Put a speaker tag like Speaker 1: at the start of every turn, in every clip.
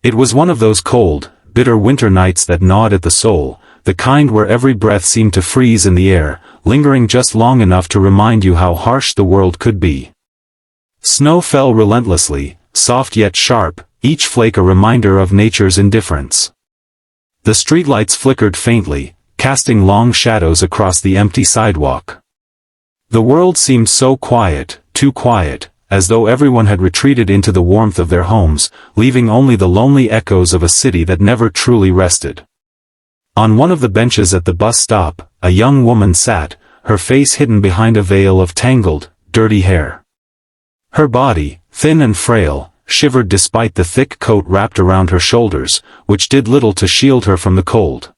Speaker 1: It was one of those cold, bitter winter nights that gnawed at the soul, the kind where every breath seemed to freeze in the air, lingering just long enough to remind you how harsh the world could be. Snow fell relentlessly, soft yet sharp, each flake a reminder of nature's indifference. The streetlights flickered faintly, casting long shadows across the empty sidewalk. The world seemed so quiet, too quiet, as though everyone had retreated into the warmth of their homes, leaving only the lonely echoes of a city that never truly rested. On one of the benches at the bus stop, a young woman sat, her face hidden behind a veil of tangled, dirty hair. Her body, thin and frail, shivered despite the thick coat wrapped around her shoulders, which did little to shield her from the cold.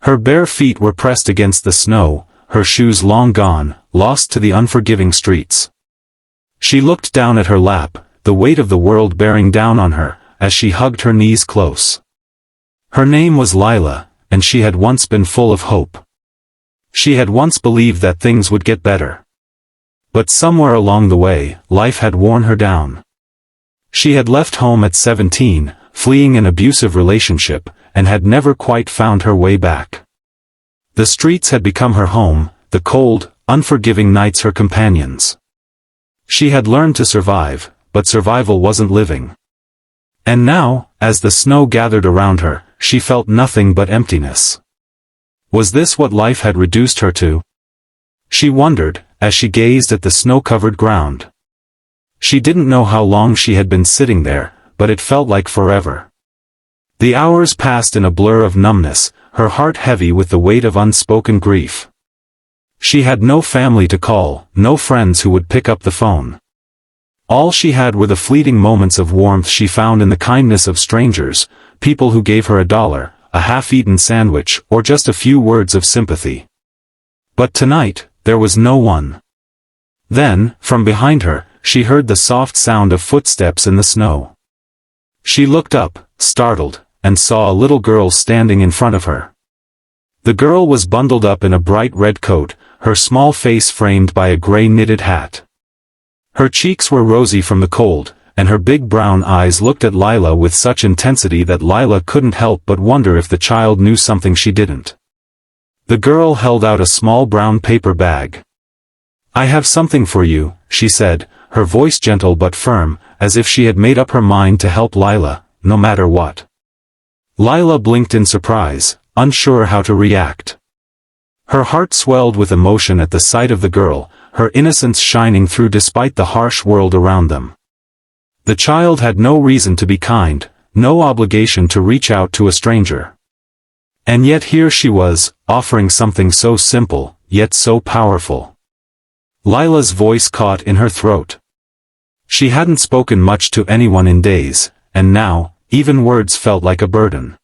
Speaker 1: Her bare feet were pressed against the snow, her shoes long gone, lost to the unforgiving streets. She looked down at her lap, the weight of the world bearing down on her, as she hugged her knees close. Her name was Lila, and she had once been full of hope. She had once believed that things would get better. But somewhere along the way, life had worn her down. She had left home at 17, fleeing an abusive relationship, and had never quite found her way back. The streets had become her home, the cold, unforgiving nights her companions. She had learned to survive, but survival wasn't living. And now, as the snow gathered around her, she felt nothing but emptiness. Was this what life had reduced her to? She wondered, as she gazed at the snow-covered ground. She didn't know how long she had been sitting there, but it felt like forever. The hours passed in a blur of numbness, her heart heavy with the weight of unspoken grief. She had no family to call, no friends who would pick up the phone. All she had were the fleeting moments of warmth she found in the kindness of strangers, people who gave her $1, a half-eaten sandwich, or just a few words of sympathy. But tonight, there was no one. Then, from behind her, she heard the soft sound of footsteps in the snow. She looked up, startled, and saw a little girl standing in front of her. The girl was bundled up in a bright red coat, her small face framed by a gray knitted hat. Her cheeks were rosy from the cold, and her big brown eyes looked at Lila with such intensity that Lila couldn't help but wonder if the child knew something she didn't. The girl held out a small brown paper bag. "I have something for you," she said, her voice gentle but firm, as if she had made up her mind to help Lila, no matter what. Lila blinked in surprise, unsure how to react. Her heart swelled with emotion at the sight of the girl, her innocence shining through despite the harsh world around them. The child had no reason to be kind, no obligation to reach out to a stranger. And yet here she was, offering something so simple, yet so powerful. Lila's voice caught in her throat. She hadn't spoken much to anyone in days, and now, even words felt like a burden.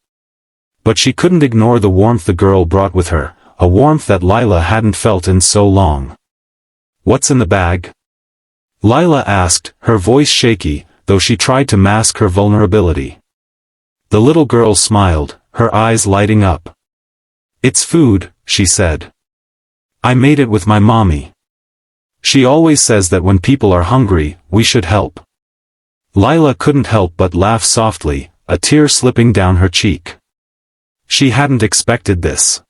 Speaker 1: But she couldn't ignore the warmth the girl brought with her, a warmth that Lila hadn't felt in so long. "What's in the bag?" Lila asked, her voice shaky, though she tried to mask her vulnerability. The little girl smiled, her eyes lighting up. "It's food," she said. "I made it with my mommy. She always says that when people are hungry, we should help." Lila couldn't help but laugh softly, a tear slipping down her cheek. She hadn't expected this.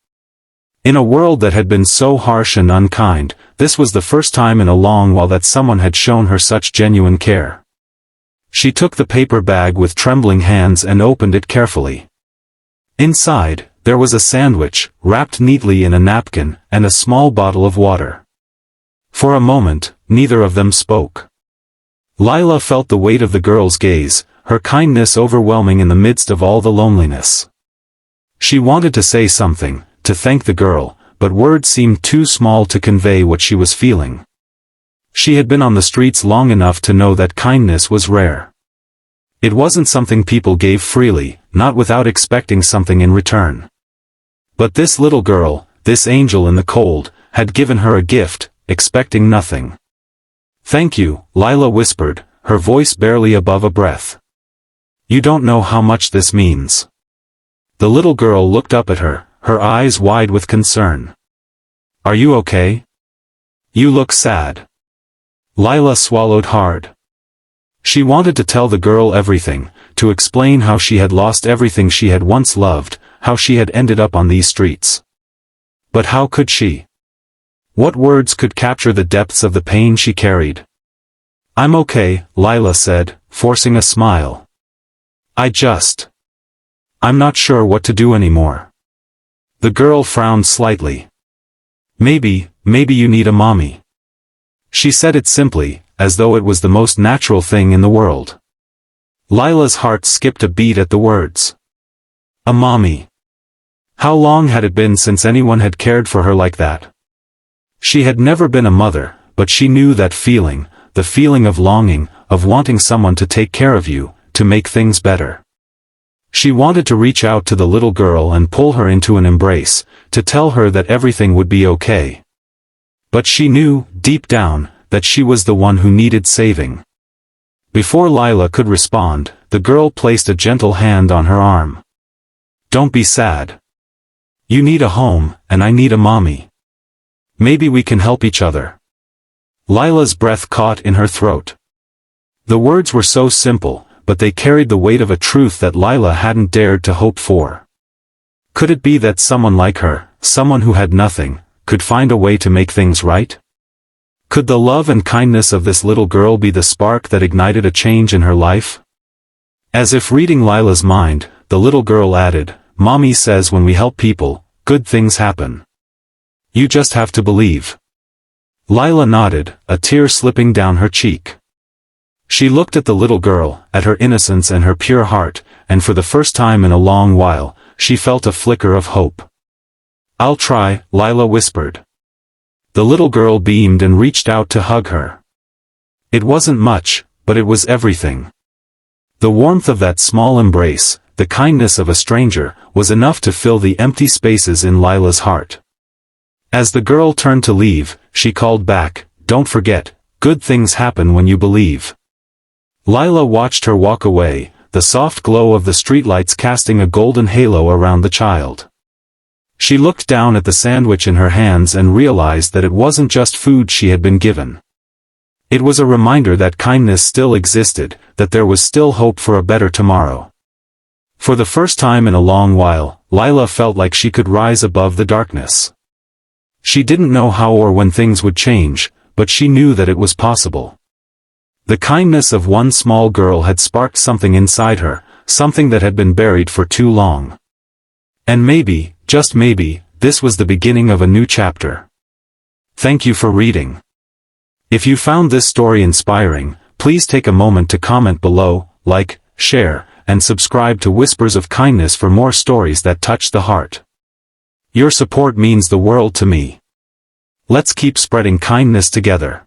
Speaker 1: In a world that had been so harsh and unkind, this was the first time in a long while that someone had shown her such genuine care. She took the paper bag with trembling hands and opened it carefully. Inside, there was a sandwich, wrapped neatly in a napkin, and a small bottle of water. For a moment, neither of them spoke. Lila felt the weight of the girl's gaze, her kindness overwhelming in the midst of all the loneliness. She wanted to say something, to thank the girl, but words seemed too small to convey what she was feeling. She had been on the streets long enough to know that kindness was rare. It wasn't something people gave freely, not without expecting something in return. But this little girl, this angel in the cold, had given her a gift, expecting nothing. "Thank you," Lila whispered, her voice barely above a breath. "You don't know how much this means." The little girl looked up at her, her eyes wide with concern. "Are you okay? You look sad." Lila swallowed hard. She wanted to tell the girl everything, to explain how she had lost everything she had once loved, how she had ended up on these streets. But how could she? What words could capture the depths of the pain she carried? "I'm okay," Lila said, forcing a smile. I'm not sure what to do anymore." The girl frowned slightly. Maybe you need a mommy." She said it simply, as though it was the most natural thing in the world. Lila's heart skipped a beat at the words. A mommy. How long had it been since anyone had cared for her like that? She had never been a mother, but she knew that feeling, the feeling of longing, of wanting someone to take care of you, to make things better. She wanted to reach out to the little girl and pull her into an embrace, to tell her that everything would be okay. But she knew, deep down, that she was the one who needed saving. Before Lila could respond, the girl placed a gentle hand on her arm. "Don't be sad. You need a home, and I need a mommy. Maybe we can help each other." Lila's breath caught in her throat. The words were so simple, but they carried the weight of a truth that Lila hadn't dared to hope for. Could it be that someone like her, someone who had nothing, could find a way to make things right? Could the love and kindness of this little girl be the spark that ignited a change in her life? As if reading Lila's mind, the little girl added, "Mommy says when we help people, good things happen. You just have to believe." Lila nodded, a tear slipping down her cheek. She looked at the little girl, at her innocence and her pure heart, and for the first time in a long while, she felt a flicker of hope. "I'll try," Lila whispered. The little girl beamed and reached out to hug her. It wasn't much, but it was everything. The warmth of that small embrace, the kindness of a stranger, was enough to fill the empty spaces in Lila's heart. As the girl turned to leave, she called back, "Don't forget, good things happen when you believe." Lila watched her walk away, the soft glow of the streetlights casting a golden halo around the child. She looked down at the sandwich in her hands and realized that it wasn't just food she had been given. It was a reminder that kindness still existed, that there was still hope for a better tomorrow. For the first time in a long while, Lila felt like she could rise above the darkness. She didn't know how or when things would change, but she knew that it was possible. The kindness of one small girl had sparked something inside her, something that had been buried for too long. And maybe, just maybe, this was the beginning of a new chapter. Thank you for reading. If you found this story inspiring, please take a moment to comment below, like, share, and subscribe to Whispers of Kindness for more stories that touch the heart. Your support means the world to me. Let's keep spreading kindness together.